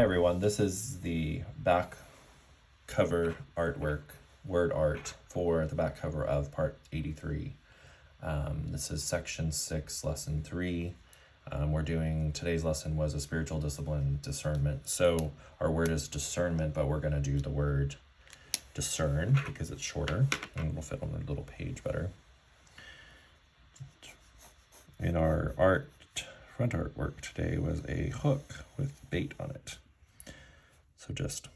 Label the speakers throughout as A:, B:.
A: Hi everyone, this is the back cover artwork, word art for the back cover of part 83. This is section 6, lesson 3. Today's lesson was a spiritual discipline, discernment. So our word is discernment, but we're going to do the word discern because it's shorter and it'll fit on the little page better. In our front artwork today was a hook with bait on it. So just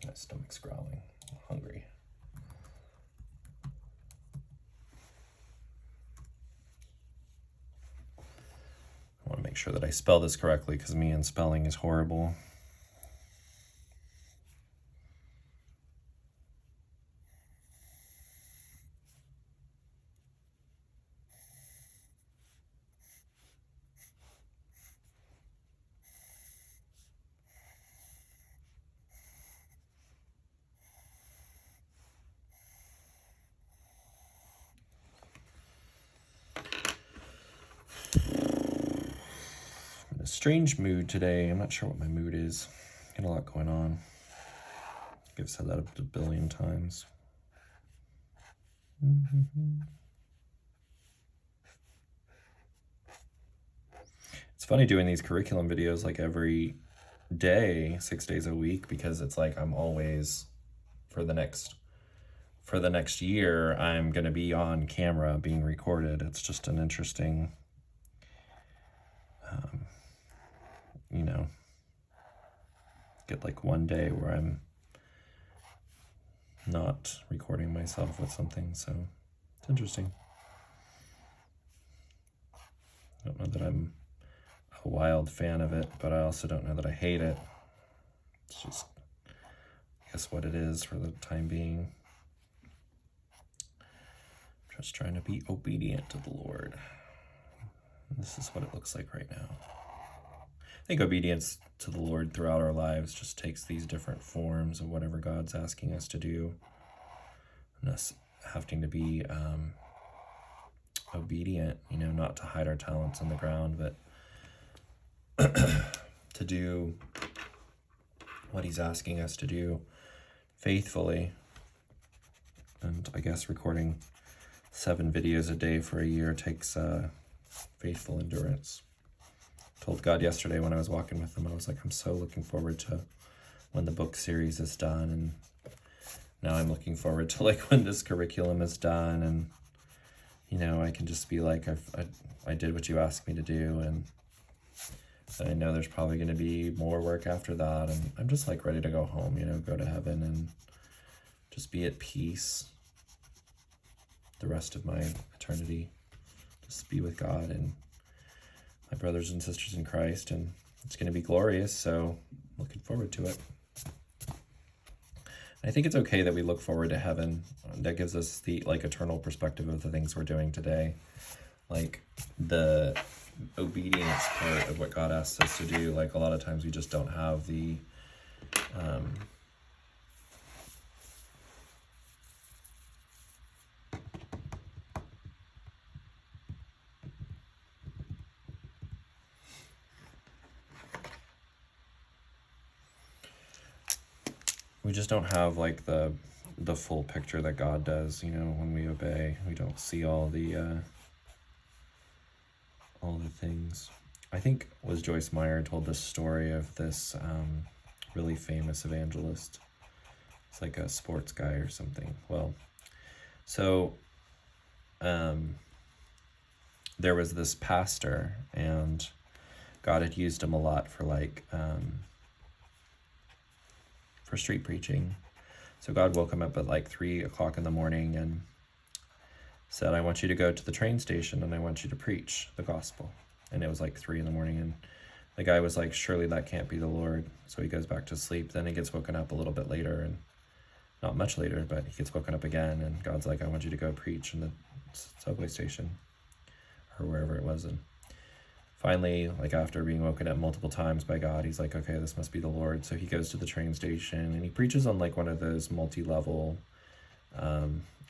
A: my stomach's growling. I'm hungry. I want to make sure that I spell this correctly because me and spelling is horrible. A strange mood today. I'm not sure what my mood is. Got a lot going on. I've said that a billion times. It's funny doing these curriculum videos like every day, 6 days a week, because it's like I'm always, for the next year, I'm going to be on camera being recorded. It's just an interesting, get like one day where I'm not recording myself with something, so it's interesting. I don't know that I'm a wild fan of it, but I also don't know that I hate it. It's just, I guess, what it is for the time being. Just trying to be obedient to the Lord. This is what it looks like right now. I think obedience to the Lord throughout our lives just takes these different forms of whatever God's asking us to do. And us having to be obedient, not to hide our talents on the ground, but to do what he's asking us to do faithfully. And I guess recording 7 videos a day for a year takes faithful endurance. I told God yesterday when I was walking with him, I was like, I'm so looking forward to when the book series is done, and now I'm looking forward to like when this curriculum is done, and I can just be like, I did what you asked me to do, and I know there's probably going to be more work after that, and I'm just like ready to go home, go to heaven and just be at peace the rest of my eternity, just be with God and my brothers and sisters in Christ, and it's going to be glorious, so looking forward to it. I think it's okay that we look forward to heaven. That gives us the eternal perspective of the things we're doing today, like the obedience part of what God asks us to do. Like a lot of times we just don't have the like the full picture that God does. When we obey, we don't see all the things. I think it was Joyce Meyer told this story of this really famous evangelist. It's like a sports guy or something. Well, so there was this pastor, and God had used him a lot for for street preaching. So God woke him up at 3 o'clock in the morning and said, I want you to go to the train station and I want you to preach the gospel. And it was 3 in the morning, and the guy was like, surely that can't be the Lord. So he goes back to sleep. Then he gets woken up a little bit later, and not much later, but he gets woken up again, and God's like, I want you to go preach in the subway station or wherever it was. And finally, after being woken up multiple times by God, he's like, okay, this must be the Lord. So he goes to the train station and he preaches on one of those multi-level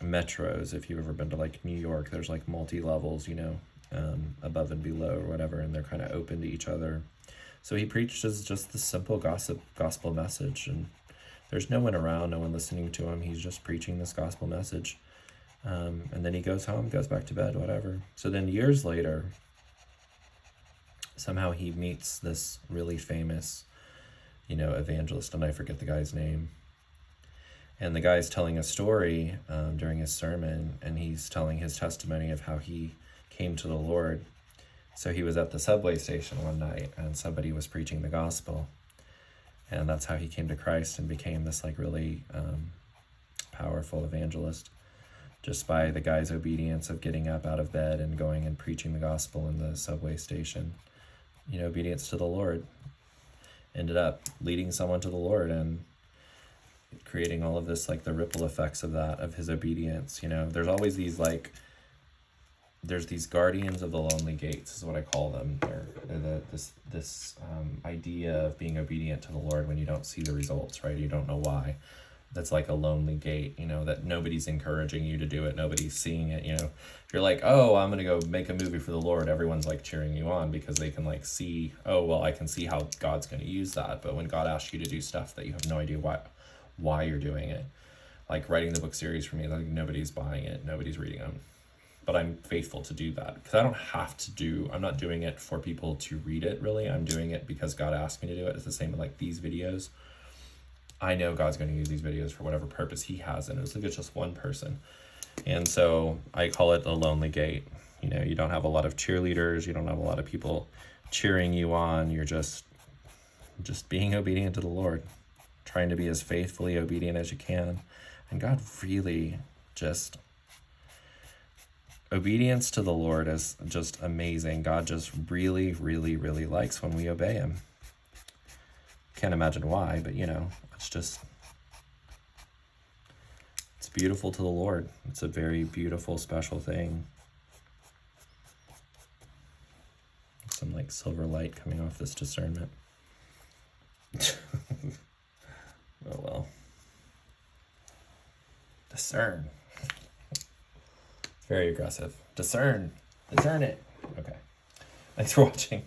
A: metros. If you've ever been to like New York, there's like multi-levels, you know, above and below or whatever, and they're kind of open to each other. So he preaches just the simple gospel message, and there's no one around, no one listening to him. He's just preaching this gospel message. And then he goes home, goes back to bed, whatever. So then years later, somehow he meets this really famous, you know, evangelist, and I forget the guy's name. And the guy's telling a story during his sermon, and he's telling his testimony of how he came to the Lord. So he was at the subway station one night, and somebody was preaching the gospel. And that's how he came to Christ and became this like really powerful evangelist, just by the guy's obedience of getting up out of bed and going and preaching the gospel in the subway station. You know, obedience to the Lord ended up leading someone to the Lord and creating all of this, like the ripple effects of that, of his obedience. You know, there's always these like, there's these guardians of the lonely gates is what I call them. They're this idea of being obedient to the Lord when you don't see the results, right? You don't know why. That's like a lonely gate, you know, that nobody's encouraging you to do it. Nobody's seeing it, you know. If you're like, oh, I'm going to go make a movie for the Lord, everyone's like cheering you on because they can like see, oh, well, I can see how God's going to use that. But when God asks you to do stuff that you have no idea why you're doing it, like writing the book series for me, like nobody's buying it, nobody's reading them. But I'm faithful to do that because I don't have to do, I'm not doing it for people to read it really. I'm doing it because God asked me to do it. It's the same with like these videos. I know God's going to use these videos for whatever purpose he has, and it's like it's just one person. And so I call it the lonely gate. You know, you don't have a lot of cheerleaders, you don't have a lot of people cheering you on. You're just being obedient to the Lord, trying to be as faithfully obedient as you can. And God really just, obedience to the Lord is just amazing. God just really, really, really likes when we obey him. Can't imagine why, but you know, it's beautiful to the Lord. It's a very beautiful, special thing. Some like silver light coming off this discernment. Oh well. Discern. Very aggressive. Discern it. Okay. Thanks for watching.